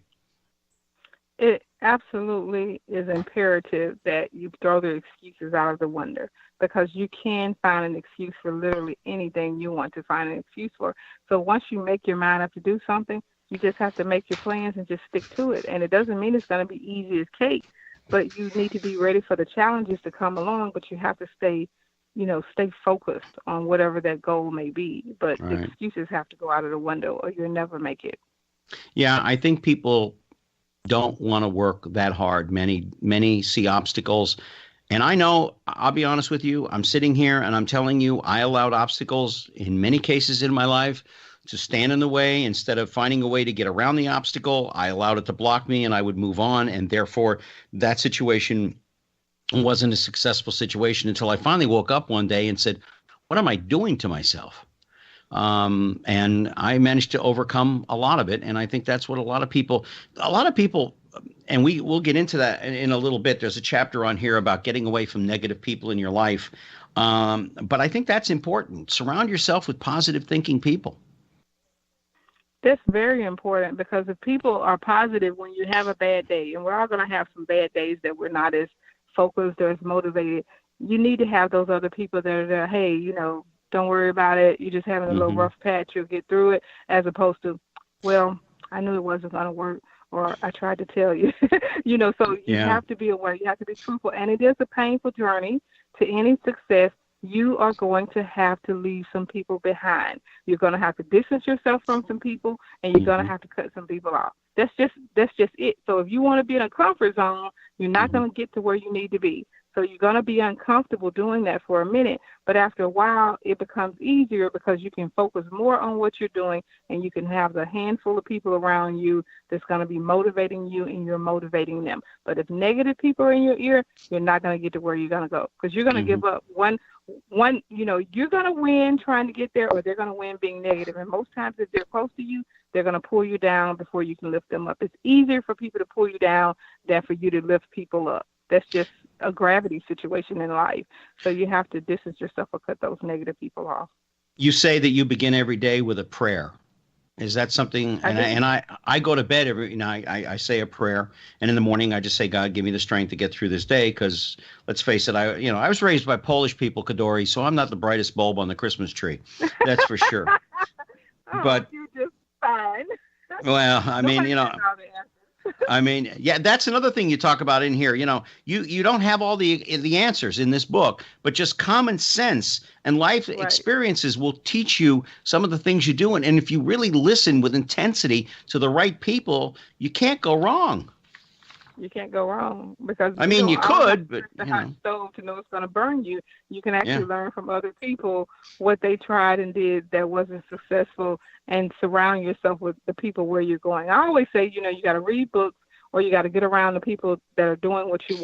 [SPEAKER 3] It absolutely is imperative that you throw the excuses out of the window, because you can find an excuse for literally anything you want to find an excuse for. So once you make your mind up to do something, you just have to make your plans and just stick to it. And it doesn't mean it's going to be easy as cake, but you need to be ready for the challenges to come along. But you have to stay focused on whatever that goal may be. But the excuses have to go out of the window, or you'll never make it.
[SPEAKER 2] Yeah, I think people don't want to work that hard. Many see obstacles. And I know, I'll be honest with you, I'm sitting here and I'm telling you, I allowed obstacles in many cases in my life to stand in the way. Instead of finding a way to get around the obstacle, I allowed it to block me, and I would move on. And therefore, that situation wasn't a successful situation until I finally woke up one day and said, what am I doing to myself? And I managed to overcome a lot of it. And I think that's what a lot of people, and we'll get into that in a little bit. There's a chapter on here about getting away from negative people in your life. But I think that's important. Surround yourself with positive thinking people.
[SPEAKER 3] That's very important, because if people are positive when you have a bad day, and we're all going to have some bad days that we're not as focused or as motivated, you need to have those other people that are there, hey, don't worry about it. You're just having a little rough patch. You'll get through it, as opposed to, well, I knew it wasn't going to work, or I tried to tell you. So you have to be aware. You have to be truthful. And it is a painful journey to any success. You are going to have to leave some people behind. You're going to have to distance yourself from some people, and you're going to have to cut some people off. That's just it. So if you want to be in a comfort zone, you're not going to get to where you need to be. So you're going to be uncomfortable doing that for a minute, but after a while, it becomes easier, because you can focus more on what you're doing, and you can have the handful of people around you that's going to be motivating you, and you're motivating them. But if negative people are in your ear, you're not going to get to where you're going to go, because you're going to give up one, you're going to win trying to get there, or they're going to win being negative. And most times, if they're close to you, they're going to pull you down before you can lift them up. It's easier for people to pull you down than for you to lift people up. That's just a gravity situation in life. So you have to distance yourself or cut those negative people off.
[SPEAKER 2] You say that you begin every day with a prayer. Is that something? I go to bed every night. I say a prayer, and in the morning I just say, God, give me the strength to get through this day. Because let's face it, I was raised by Polish people, CaDori, so I'm not the brightest bulb on the Christmas tree. That's for sure.
[SPEAKER 3] But you're just fine.
[SPEAKER 2] Well, I mean, I mean, yeah, that's another thing you talk about in here. You don't have all the answers in this book, but just common sense and life
[SPEAKER 3] Right.
[SPEAKER 2] experiences will teach you some of the things you do. And if you really listen with intensity to the right people, you can't go wrong.
[SPEAKER 3] You can't go wrong because
[SPEAKER 2] I
[SPEAKER 3] you
[SPEAKER 2] mean,
[SPEAKER 3] don't
[SPEAKER 2] you
[SPEAKER 3] always have
[SPEAKER 2] could,
[SPEAKER 3] to
[SPEAKER 2] but
[SPEAKER 3] touch the hot stove to know it's going to burn you. You can actually
[SPEAKER 2] yeah.
[SPEAKER 3] learn from other people what they tried and did that wasn't successful, and surround yourself with the people where you're going. I always say, you got to read books, or you got to get around the people that are doing what you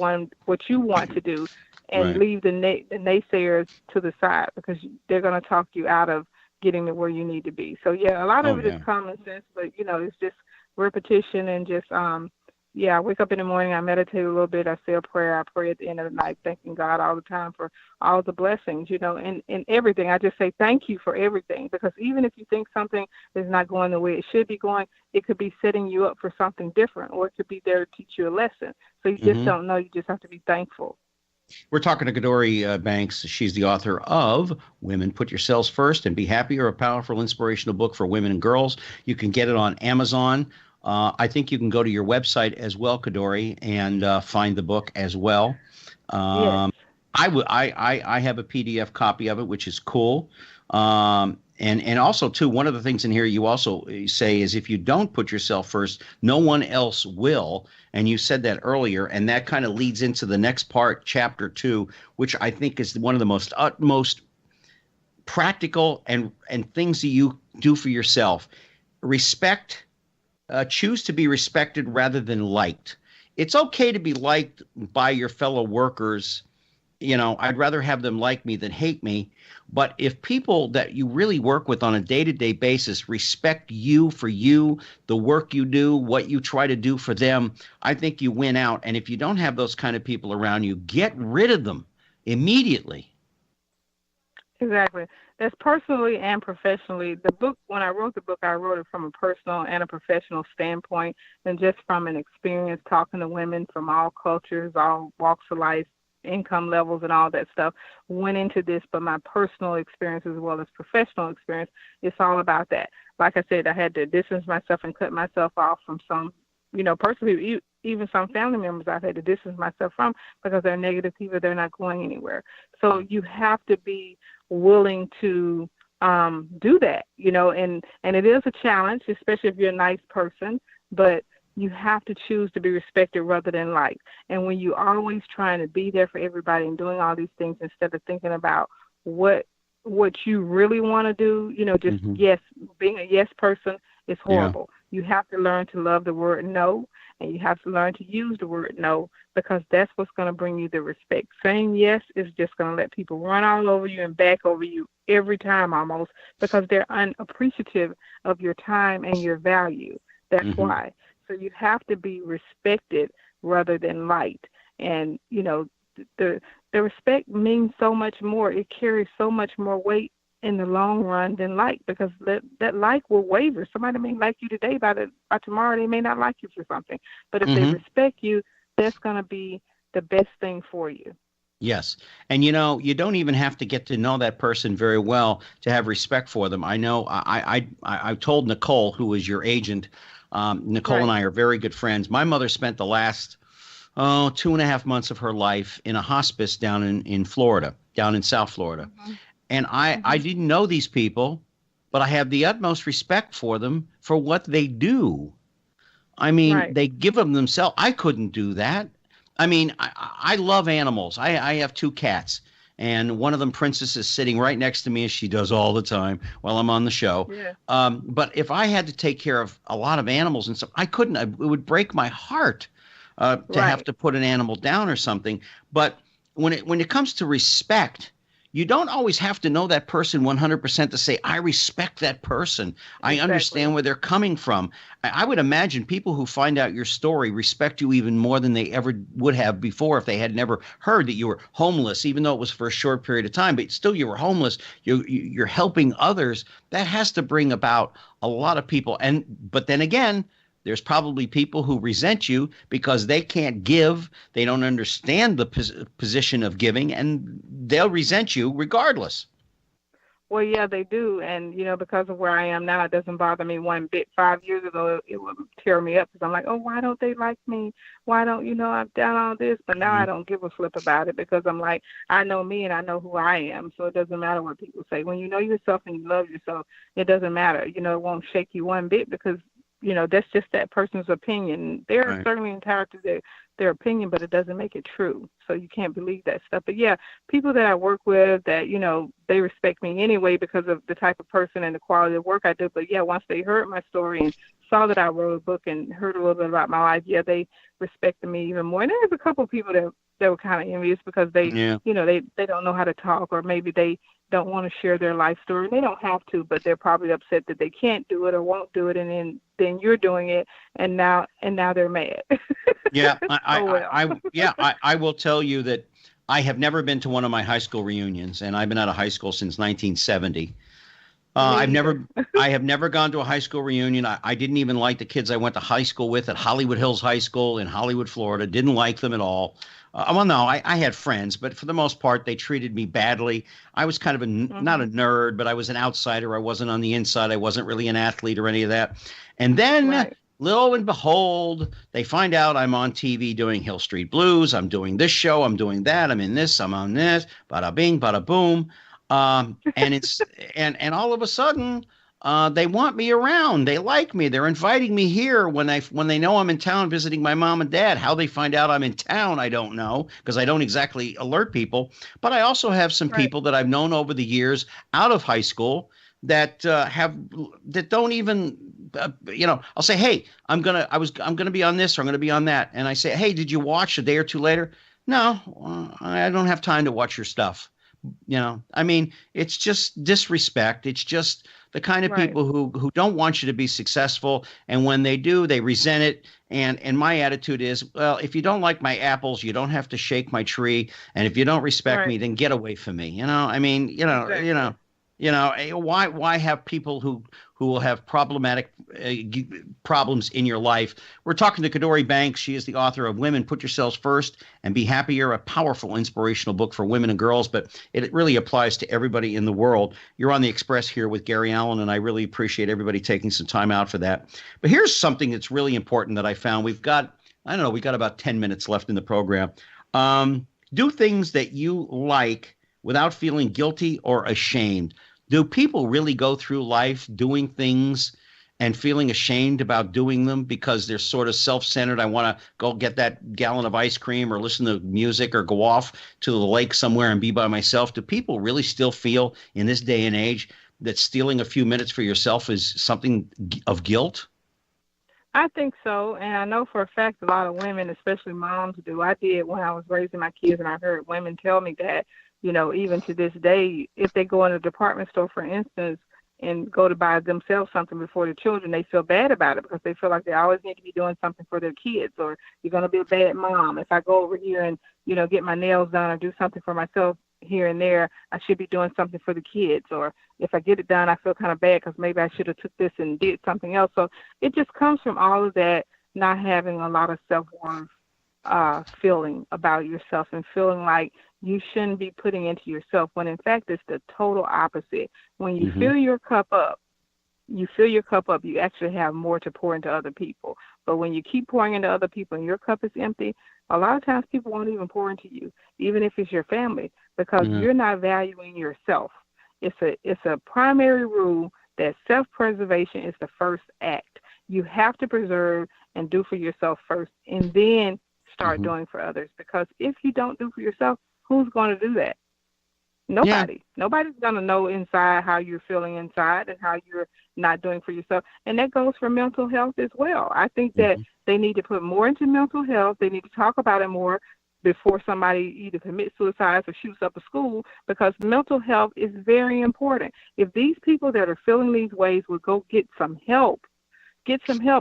[SPEAKER 3] want to do, and
[SPEAKER 2] Right.
[SPEAKER 3] leave the naysayers to the side, because they're going to talk you out of getting to where you need to be. So yeah, a lot
[SPEAKER 2] Oh,
[SPEAKER 3] of it is
[SPEAKER 2] yeah.
[SPEAKER 3] common sense, but it's just repetition and just yeah, I wake up in the morning, I meditate a little bit, I say a prayer, I pray at the end of the night, thanking God all the time for all the blessings, and everything. I just say thank you for everything, because even if you think something is not going the way it should be going, it could be setting you up for something different, or it could be there to teach you a lesson. So you just don't know. You just have to be thankful.
[SPEAKER 2] We're talking to CaDori Banks. She's the author of Women Put Yourselves First and Be Happier, a powerful inspirational book for women and girls. You can get it on Amazon. I think you can go to your website as well, CaDori, and find the book as well.
[SPEAKER 3] Yes.
[SPEAKER 2] I have a PDF copy of it, which is cool. And also, too, one of the things in here you also say is if you don't put yourself first, no one else will. And you said that earlier, and that kind of leads into the next part, chapter 2, which I think is one of the most utmost practical and things that you do for yourself. Respect. Choose to be respected rather than liked. It's okay to be liked by your fellow workers. I'd rather have them like me than hate me. But if people that you really work with on a day-to-day basis respect you for you, the work you do, what you try to do for them, I think you win out. And if you don't have those kind of people around you, get rid of them immediately.
[SPEAKER 3] Exactly. That's personally and professionally. The book, when I wrote the book, I wrote it from a personal and a professional standpoint, and just from an experience talking to women from all cultures, all walks of life, income levels, and all that stuff went into this. But my personal experience as well as professional experience, it's all about that. Like I said, I had to distance myself and cut myself off from some, personally, even some family members I've had to distance myself from, because they're negative people. They're not going anywhere. So you have to be willing to do that, and it is a challenge, especially if you're a nice person, but you have to choose to be respected rather than liked. And when you're always trying to be there for everybody and doing all these things instead of thinking about what you really want to do, just yes, being a yes person is horrible. You have to learn to love the word no, and you have to learn to use the word no, because that's what's going to bring you the respect. Saying yes is just going to let people run all over you and back over you every time almost, because they're unappreciative of your time and your value. That's why. So you have to be respected rather than liked. And, the respect means so much more. It carries so much more weight in the long run than like, because that like will waver. Somebody may like you today, by tomorrow they may not like you for something. But if they respect you, that's going to be the best thing for you.
[SPEAKER 2] Yes. And, you don't even have to get to know that person very well to have respect for them. I know I told Nicole, who is your agent, Nicole and I are very good friends. My mother spent the last 2.5 months of her life in a hospice down in Florida, down in South Florida. And I didn't know these people, but I have the utmost respect for them for what they do. I mean, they give them themselves. I couldn't do that. I mean, I love animals. I have 2 cats, and one of them, Princess, is sitting right next to me, as she does all the time while I'm on the show. Yeah. But if I had to take care of a lot of animals and stuff, I couldn't. It would break my heart to have to put an animal down or something. But when it comes to respect, you don't always have to know that person 100% to say, I respect that person. I understand where they're coming from. I would imagine people who find out your story respect you even more than they ever would have before if they had never heard that you were homeless, even though it was for a short period of time. But still, you were homeless. You're helping others. That has to bring about a lot of people. But then again, there's probably people who resent you because they can't give. They don't understand the position of giving, and they'll resent you regardless.
[SPEAKER 3] Well, yeah, they do. And, because of where I am now, it doesn't bother me one bit. 5 years ago, it would tear me up because I'm like, oh, why don't they like me? Why don't, I've done all this. But now I
[SPEAKER 2] Mhm.
[SPEAKER 3] don't give a flip about it because I'm like, I know me and I know who I am. So it doesn't matter what people say. When you know yourself and you love yourself, it doesn't matter. It won't shake you one bit because, that's just that person's opinion. They're
[SPEAKER 2] Right.
[SPEAKER 3] certainly entitled to their opinion, but it doesn't make it true. So you can't believe that stuff. But yeah, people that I work with that, they respect me anyway because of the type of person and the quality of work I do. But yeah, once they heard my story and saw that I wrote a book and heard a little bit about my life, yeah, they respected me even more. And there's a couple of people that were kind of envious because
[SPEAKER 2] Yeah.
[SPEAKER 3] they don't know how to talk, or maybe they don't want to share their life story. They don't have to, but they're probably upset that they can't do it or won't do it, and then you're doing it, and now they're mad.
[SPEAKER 2] Yeah.
[SPEAKER 3] Oh well.
[SPEAKER 2] I will tell you that I have never been to one of my high school reunions, and I've been out of high school since 1970.
[SPEAKER 3] Me
[SPEAKER 2] I've
[SPEAKER 3] either.
[SPEAKER 2] never, I have never gone to a high school reunion. I didn't even like the kids I went to high school with at Hollywood Hills High School in Hollywood, Florida. Didn't like them at all. Well, no, I had friends, but for the most part, they treated me badly. I was kind of not a
[SPEAKER 3] Mhm.
[SPEAKER 2] nerd, but I was an outsider. I wasn't on the inside. I wasn't really an athlete or any of that. And then,
[SPEAKER 3] Right.
[SPEAKER 2] lo and behold, they find out I'm on TV doing Hill Street Blues. I'm doing this show. I'm doing that. I'm in this. I'm on this. Bada bing, bada boom. And it's and all of a sudden, they want me around. They like me. They're inviting me here when they know I'm in town visiting my mom and dad. How they find out I'm in town, I don't know because I don't exactly alert people. But I also have some
[SPEAKER 3] Right.
[SPEAKER 2] people that I've known over the years out of high school that that don't even I'll say, hey, I'm gonna be on this or I'm gonna be on that, and I say, hey, did you watch a day or two later? No, I don't have time to watch your stuff. I mean, it's just disrespect. It's just the kind of
[SPEAKER 3] Right.
[SPEAKER 2] people who don't want you to be successful, and when they do, they resent it. And my attitude is, well, if you don't like my apples, you don't have to shake my tree, and if you don't respect me,
[SPEAKER 3] Right.
[SPEAKER 2] then get away from me. I mean,
[SPEAKER 3] Exactly.
[SPEAKER 2] why have people who will have problematic problems in your life? We're talking to CaDori Banks. She is the author of Women Put Yourselves First and Be Happier, a powerful inspirational book for women and girls, but it really applies to everybody in the world. You're on the Express here with Gary Allen, and I really appreciate everybody taking some time out for that. But here's something that's really important that I found. I don't know, we got about 10 minutes left in the program. Do things that you like without feeling guilty or ashamed. Do people really go through life doing things and feeling ashamed about doing them because they're sort of self-centered? I want to go get that gallon of ice cream or listen to music or go off to the lake somewhere and be by myself. Do people really still feel in this day and age that stealing a few minutes for yourself is something of guilt?
[SPEAKER 3] I think so, and I know for a fact a lot of women, especially moms, do. I did when I was raising my kids, and I heard women tell me that, even to this day, if they go in a department store, for instance, and go to buy themselves something before the children, they feel bad about it because they feel like they always need to be doing something for their kids, or you're going to be a bad mom. If I go over here and, get my nails done or do something for myself here and there, I should be doing something for the kids. Or if I get it done, I feel kind of bad because maybe I should have took this and did something else. So it just comes from all of that, not having a lot of self-worth feeling about yourself and feeling like you shouldn't be putting into yourself when in fact it's the total opposite. When you
[SPEAKER 2] Mm-hmm.
[SPEAKER 3] fill your cup up, you actually have more to pour into other people. But when you keep pouring into other people and your cup is empty, a lot of times people won't even pour into you, even if it's your family, because
[SPEAKER 2] Yeah.
[SPEAKER 3] you're not valuing yourself. It's a primary rule that self-preservation is the first act. You have to preserve and do for yourself first, and then start
[SPEAKER 2] Mm-hmm.
[SPEAKER 3] doing for others. Because if you don't do for yourself, who's going to do that?
[SPEAKER 2] Yeah.
[SPEAKER 3] Nobody. Nobody's going to know inside how you're feeling inside and how you're not doing for yourself. And that goes for mental health as well. I think that
[SPEAKER 2] Mm-hmm.
[SPEAKER 3] they need to put more into mental health. They need to talk about it more before somebody either commits suicide or shoots up a school, because mental health is very important. If these people that are feeling these ways would go get some help.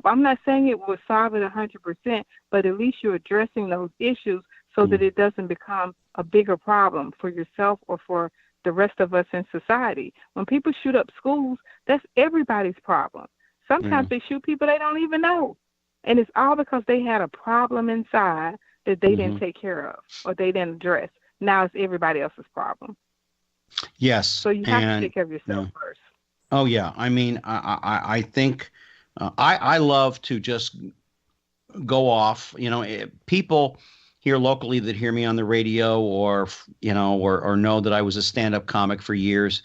[SPEAKER 3] I'm not saying it will solve it 100%, but at least you're addressing those issues so that it doesn't become a bigger problem for yourself or for the rest of us in society. When people shoot up schools, that's everybody's problem.
[SPEAKER 2] Yeah.
[SPEAKER 3] Sometimes they shoot people they don't even know. And it's all because they had a problem inside that they
[SPEAKER 2] Mm-hmm.
[SPEAKER 3] didn't take care of or they didn't address. Now it's everybody else's problem.
[SPEAKER 2] Yes.
[SPEAKER 3] So you have to
[SPEAKER 2] And
[SPEAKER 3] take care of yourself
[SPEAKER 2] no.
[SPEAKER 3] first.
[SPEAKER 2] Oh, yeah. I mean, I think I love to just go off. People here locally that hear me on the radio or know that I was a stand-up comic for years,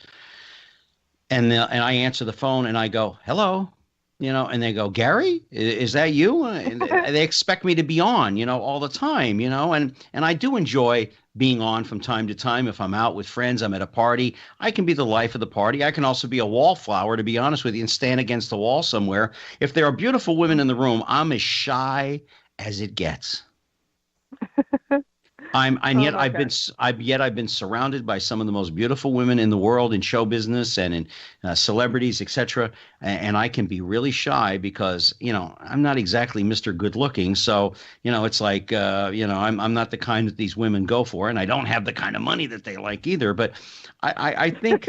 [SPEAKER 2] and I answer the phone and I go, hello, and they go, Gary, is that you? And they expect me to be on, all the time, and I do enjoy being on from time to time. If I'm out with friends, I'm at a party, I can be the life of the party. I can also be a wallflower, to be honest with you, and stand against the wall somewhere. If there are beautiful women in the room, I'm as shy as it gets. And
[SPEAKER 3] Oh
[SPEAKER 2] yet
[SPEAKER 3] my gosh.
[SPEAKER 2] I've been surrounded by some of the most beautiful women in the world in show business and in celebrities, etc. And I can be really shy because I'm not exactly Mr. Good Looking, so it's like I'm not the kind that these women go for, and I don't have the kind of money that they like either. But I think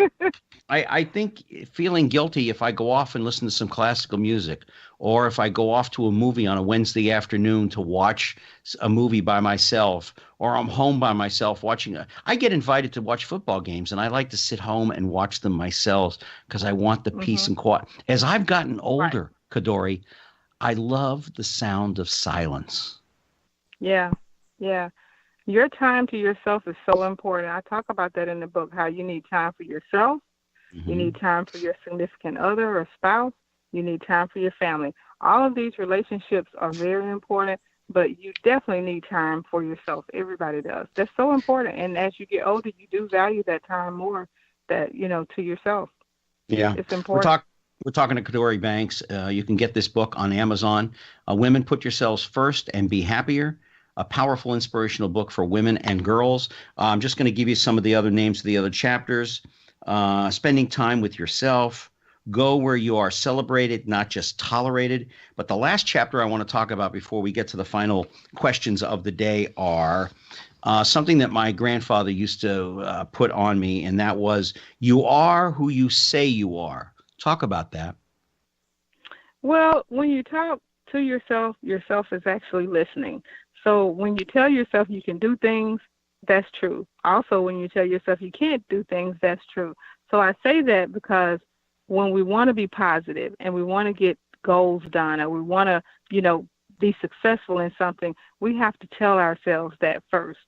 [SPEAKER 2] I think feeling guilty if I go off and listen to some classical music, or if I go off to a movie on a Wednesday afternoon to watch a movie by myself, or I'm home by myself watching I get invited to watch football games, and I like to sit home and watch them myself because I want the peace
[SPEAKER 3] Mhm.
[SPEAKER 2] and quiet. As I've gotten
[SPEAKER 3] Right.
[SPEAKER 2] older, CaDori, I love the sound of silence.
[SPEAKER 3] Yeah. Yeah. Your time to yourself is so important. I talk about that in the book, how you need time for yourself. You
[SPEAKER 2] Hmm.
[SPEAKER 3] need time for your significant other or spouse. You need time for your family. All of these relationships are very important, but you definitely need time for yourself. Everybody does. That's so important. And as you get older, you do value that time more to yourself.
[SPEAKER 2] Yeah,
[SPEAKER 3] It's
[SPEAKER 2] we're
[SPEAKER 3] important.
[SPEAKER 2] talk we're talking to CaDori Banks. You can get this book on Amazon. Women Put Yourselves First and Be Happier. A powerful inspirational book for women and girls. I'm just going to give you some of the other names of the other chapters. Spending time with yourself. Go where you are celebrated, not just tolerated. But the last chapter I want to talk about before we get to the final questions of the day are something that my grandfather used to put on me, and that was, you are who you say you are. Talk about that.
[SPEAKER 3] Well, when you talk to yourself, yourself is actually listening. So when you tell yourself you can do things, that's true. Also, when you tell yourself you can't do things, that's true. So I say that because when we want to be positive and we want to get goals done, or we want to, you know, be successful in something, we have to tell ourselves that first.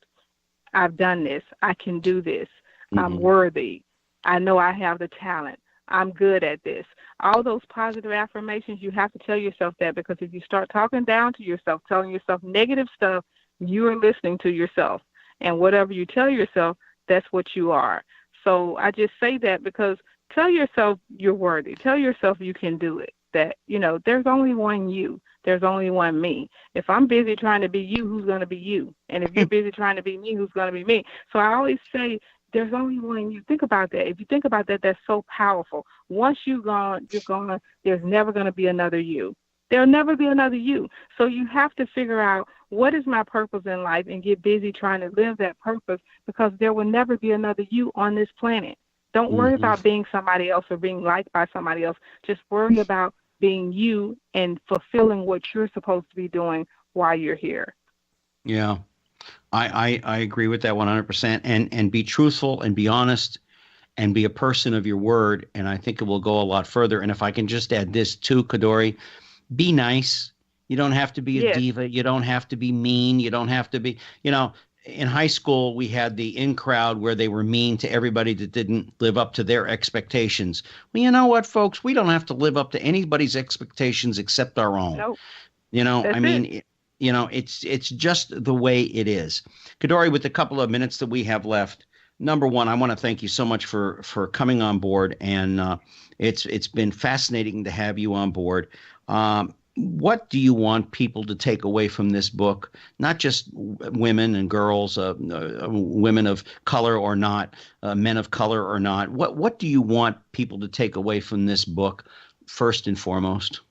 [SPEAKER 3] I've done this. I can do this. I'm
[SPEAKER 2] Hmm.
[SPEAKER 3] worthy. I know I have the talent. I'm good at this. All those positive affirmations, you have to tell yourself that, because if you start talking down to yourself, telling yourself negative stuff, you are listening to yourself. And whatever you tell yourself, that's what you are. So I just say that because tell yourself you're worthy. Tell yourself you can do it. That, there's only one you. There's only one me. If I'm busy trying to be you, who's going to be you? And if you're busy trying to be me, who's going to be me? So I always say there's only one you. Think about that. If you think about that, that's so powerful. Once you're gone. There's never going to be another you. There'll never be another you. So you have to figure out, what is my purpose in life, and get busy trying to live that purpose, because there will never be another you on this planet. Don't worry
[SPEAKER 2] Hmm.
[SPEAKER 3] about being somebody else or being liked by somebody else. Just worry about being you and fulfilling what you're supposed to be doing while you're here.
[SPEAKER 2] Yeah, I agree with that 100%. And be truthful and be honest and be a person of your word. And I think it will go a lot further. And if I can just add this too, CaDori, be nice. You don't have to be a
[SPEAKER 3] Yes.
[SPEAKER 2] diva. You don't have to be mean. You don't have to be, in high school, we had the in crowd where they were mean to everybody that didn't live up to their expectations. Well, you know what, folks? We don't have to live up to anybody's expectations except our own.
[SPEAKER 3] Nope.
[SPEAKER 2] I
[SPEAKER 3] That's it.
[SPEAKER 2] mean, it's just the way it is. CaDori, with the couple of minutes that we have left, number one, I want to thank you so much for coming on board, and it's been fascinating to have you on board. What do you want people to take away from this book? Not just women and girls, women of color or not, men of color or not. What do you want people to take away from this book, first and foremost?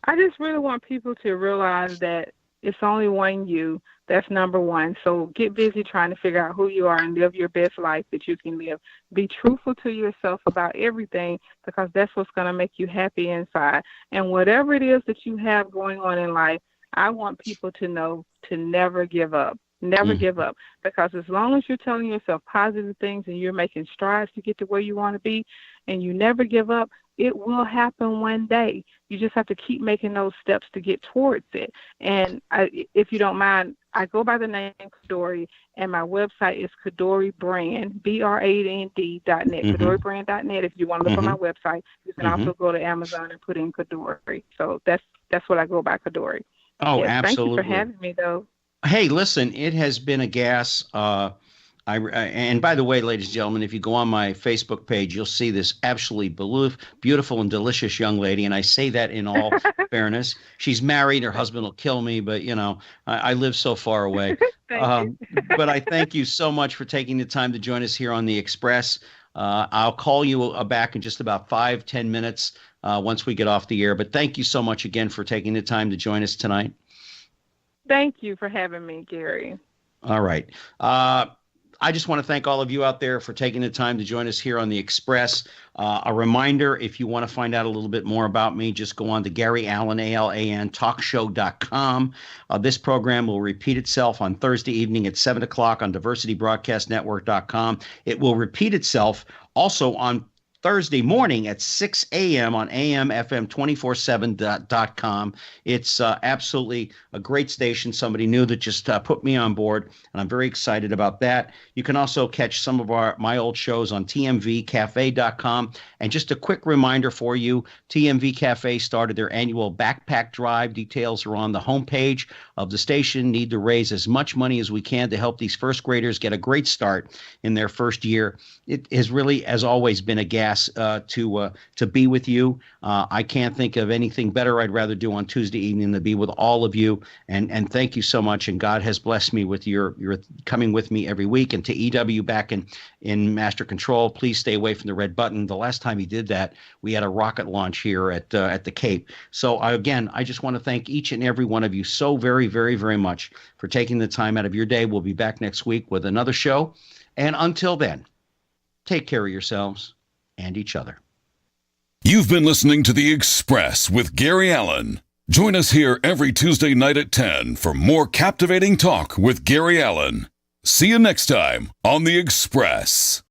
[SPEAKER 3] I just really want people to realize that it's only one you. That's number one. So get busy trying to figure out who you are and live your best life that you can live. Be truthful to yourself about everything, because that's what's going to make you happy inside. And whatever it is that you have going on in life, I want people to know to never give up. Never give up, because as long as you're telling yourself positive things and you're making strides to get to where you want to be, and you never give up, it will happen one day. You just have to keep making those steps to get towards it. And if you don't mind, I go by the name CaDori, and my website is CaDori Brand, BRAND.net, CaDoriBrand.net. If you want to look on my website, you can also go to Amazon and put in CaDori. So that's what I go by, CaDori.
[SPEAKER 2] Oh,
[SPEAKER 3] yes,
[SPEAKER 2] absolutely.
[SPEAKER 3] Thank you for having me, though.
[SPEAKER 2] Hey, listen, it has been a gas. And by the way, ladies and gentlemen, if you go on my Facebook page, you'll see this absolutely beautiful and delicious young lady. And I say that in all fairness. She's married. Her husband will kill me, but, I live so far away. But I thank you so much for taking the time to join us here on The Express. I'll call you back in just about 5-10 minutes once we get off the air. But thank you so much again for taking the time to join us tonight.
[SPEAKER 3] Thank you for having me, Gary.
[SPEAKER 2] All right. I just want to thank all of you out there for taking the time to join us here on The Express. A reminder, if you want to find out a little bit more about me, just go on to Gary Allen, ALAN, talkshow.com. This program will repeat itself on Thursday evening at 7 o'clock on diversitybroadcastnetwork.com. It will repeat itself also on Thursday morning at 6 a.m. on AMFM247.com. It's absolutely a great station. Somebody new that just put me on board, and I'm very excited about that. You can also catch some of my old shows on tmvcafe.com. And just a quick reminder for you, TMV Cafe started their annual backpack drive. Details are on the homepage of the station. Need to raise as much money as we can to help these first graders get a great start in their first year. It has really, as always, been a gas to be with you. I can't think of anything better I'd rather do on Tuesday evening than be with all of you. And thank you so much. And God has blessed me with your coming with me every week. And to EW back in Master Control, please stay away from the red button. The last time he did that, we had a rocket launch here at the Cape. So again, I just want to thank each and every one of you so very, very, very much for taking the time out of your day. We'll be back next week with another show. And until then, take care of yourselves and each other.
[SPEAKER 1] You've been listening to The Express with Gary Allen. Join us here every Tuesday night at 10 for more captivating talk with Gary Allen. See you next time on The Express.